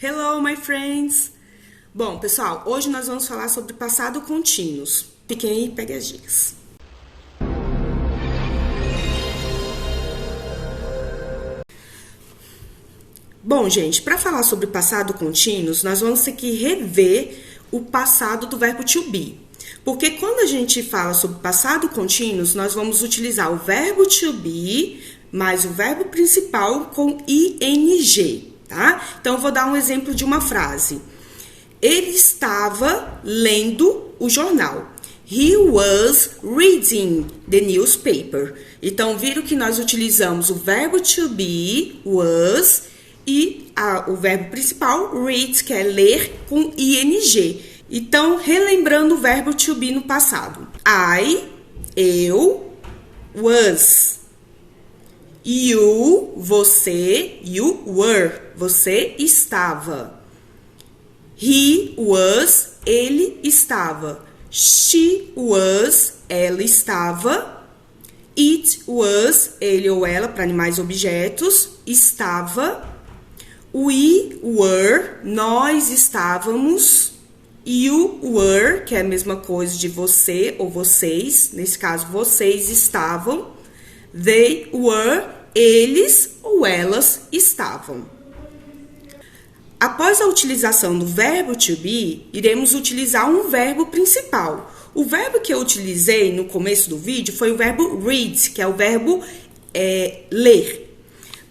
Hello, my friends! Bom, pessoal, hoje nós vamos falar sobre passado contínuos. Fiquem aí e peguem as dicas. Bom, gente, para falar sobre passado contínuos, nós vamos ter que rever o passado do verbo to be. Porque quando a gente fala sobre passado contínuos, nós vamos utilizar o verbo to be mais o verbo principal com ing. Tá? Então, eu vou dar um exemplo de uma frase. Ele estava lendo o jornal. He was reading the newspaper. Então, viram que nós utilizamos o verbo to be, was, e o verbo principal, read, que é ler, com ing. Então, relembrando o verbo to be no passado. Eu, was. You, você, you were, você estava. He was, ele estava. She was, ela estava. It was, ele ou ela, para animais e objetos, estava. We were, nós estávamos. You were, que é a mesma coisa de você ou vocês, nesse caso, vocês estavam. They were, eles ou elas estavam. Após a utilização do verbo to be, iremos utilizar um verbo principal. O verbo que eu utilizei no começo do vídeo foi o verbo read, que é o verbo ler.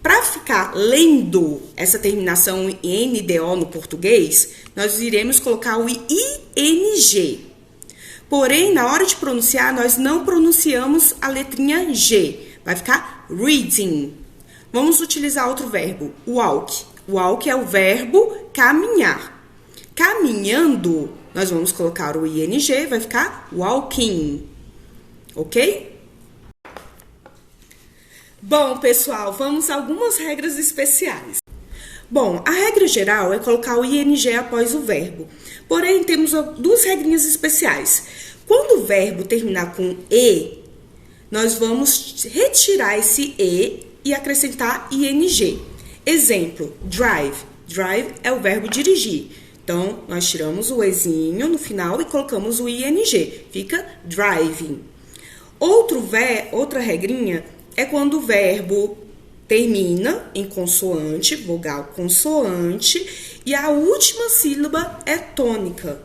Para ficar lendo essa terminação em NDO no português, nós iremos colocar o ING. Porém, na hora de pronunciar, nós não pronunciamos a letrinha G. Vai ficar reading. Vamos utilizar outro verbo, walk. Walk é o verbo caminhar. Caminhando, nós vamos colocar o ing, vai ficar walking. Ok? Bom, pessoal, vamos a algumas regras especiais. Bom, a regra geral é colocar o ing após o verbo. Porém, temos duas regrinhas especiais. Quando o verbo terminar com e, nós vamos retirar esse e acrescentar ing. Exemplo, drive. Drive é o verbo dirigir. Então, nós tiramos o ezinho no final e colocamos o ing. Fica driving. Outra regrinha é quando o verbo termina em consoante, vogal consoante, e a última sílaba é tônica.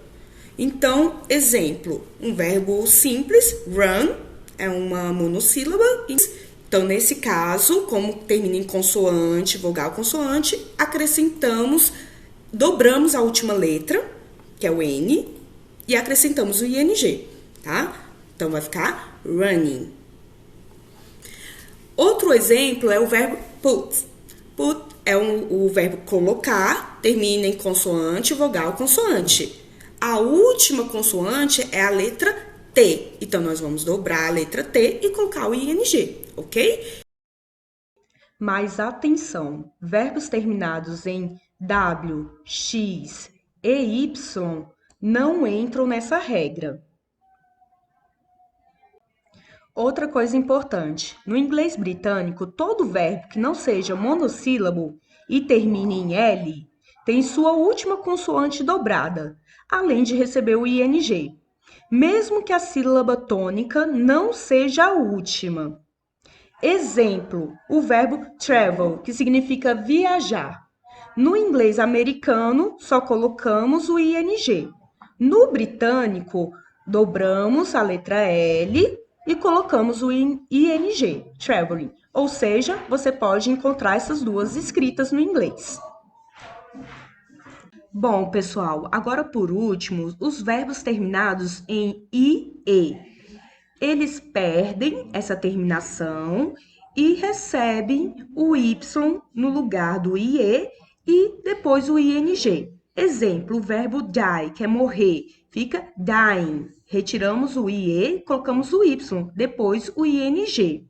Então, exemplo, um verbo simples, run, é uma monossílaba. Então, nesse caso, como termina em consoante, vogal consoante, dobramos a última letra, que é o N, e acrescentamos o ing, tá? Então, vai ficar running. Outro exemplo é o verbo put. Put é o verbo colocar, termina em consoante, vogal consoante. A última consoante é a letra T. Então, nós vamos dobrar a letra T e colocar o ing, ok? Mas atenção, verbos terminados em W, X e Y não entram nessa regra. Outra coisa importante, no inglês britânico, todo verbo que não seja monossílabo e termine em L tem sua última consoante dobrada, além de receber o ing, mesmo que a sílaba tônica não seja a última. Exemplo, o verbo travel, que significa viajar. No inglês americano, só colocamos o ing. No britânico, dobramos a letra L e colocamos o ing, traveling. Ou seja, você pode encontrar essas duas escritas no inglês. Bom, pessoal, agora por último, os verbos terminados em IE. Eles perdem essa terminação e recebem o Y no lugar do IE e depois o ING. Exemplo, o verbo die, que é morrer, fica dying. Retiramos o IE, colocamos o Y, depois o ING.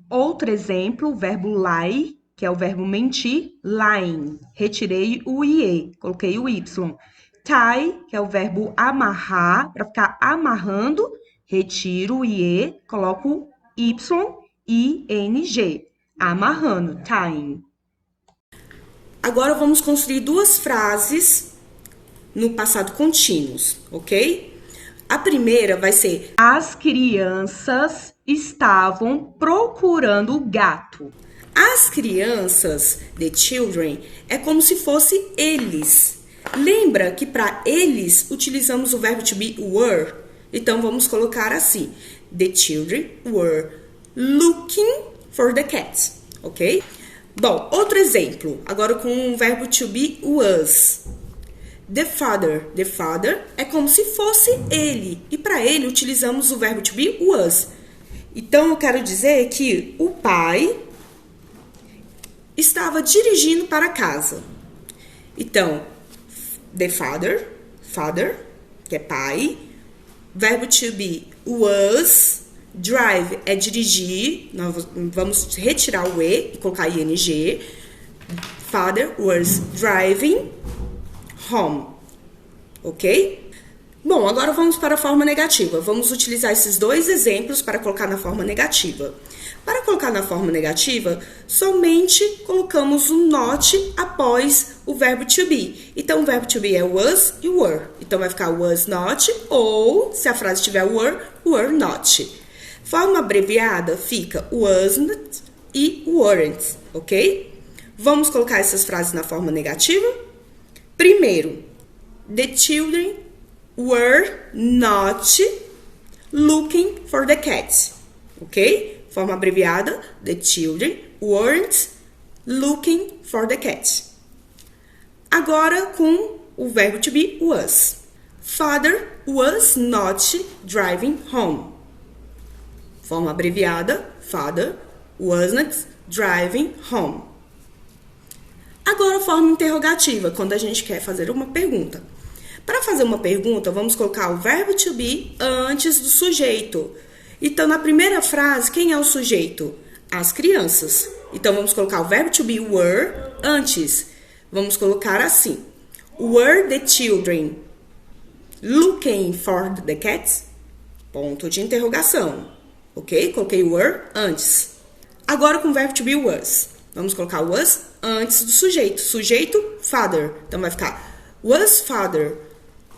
Outro exemplo, o verbo lie, que é o verbo mentir, lying. Retirei o IE, coloquei o Y. Tie, que é o verbo amarrar, para ficar amarrando, retiro o IE, coloco Y, ING. Amarrando, tying. Agora vamos construir duas frases no passado contínuos, ok? A primeira vai ser: as crianças estavam procurando o gato. As crianças, the children, é como se fosse eles. Lembra que para eles utilizamos o verbo to be were? Então vamos colocar assim: the children were looking for the cat, ok? Bom, outro exemplo, agora com o verbo to be was. The father é como se fosse ele. E para ele utilizamos o verbo to be was. Então eu quero dizer que o pai estava dirigindo para casa. Então, the father, que é pai. Verbo to be was. Drive é dirigir. Nós vamos retirar o e colocar ing. Father was driving home, ok? Bom, agora vamos para a forma negativa. Vamos utilizar esses dois exemplos para colocar na forma negativa. Para colocar na forma negativa, somente colocamos o not após o verbo to be. Então, o verbo to be é was e were. Então, vai ficar was not ou, se a frase tiver were not. Forma abreviada fica wasn't e weren't, ok? Vamos colocar essas frases na forma negativa? Primeiro, the children were not looking for the cat, ok? Forma abreviada, the children weren't looking for the cat. Agora com o verbo to be was. Father was not driving home. Forma abreviada, father wasn't driving home. Agora, forma interrogativa, quando a gente quer fazer uma pergunta. Para fazer uma pergunta, vamos colocar o verbo to be antes do sujeito. Então, na primeira frase, quem é o sujeito? As crianças. Então, vamos colocar o verbo to be were antes. Vamos colocar assim: were the children looking for the cats? Ponto de interrogação. Ok? Coloquei were antes. Agora, com o verbo to be was. Vamos colocar was antes do sujeito. Sujeito, father. Então, vai ficar was father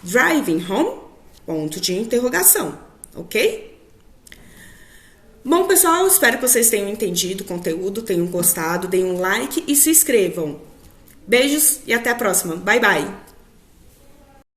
driving home? Ponto de interrogação. Ok? Bom, pessoal, espero que vocês tenham entendido o conteúdo, tenham gostado, deem um like e se inscrevam. Beijos e até a próxima. Bye, bye!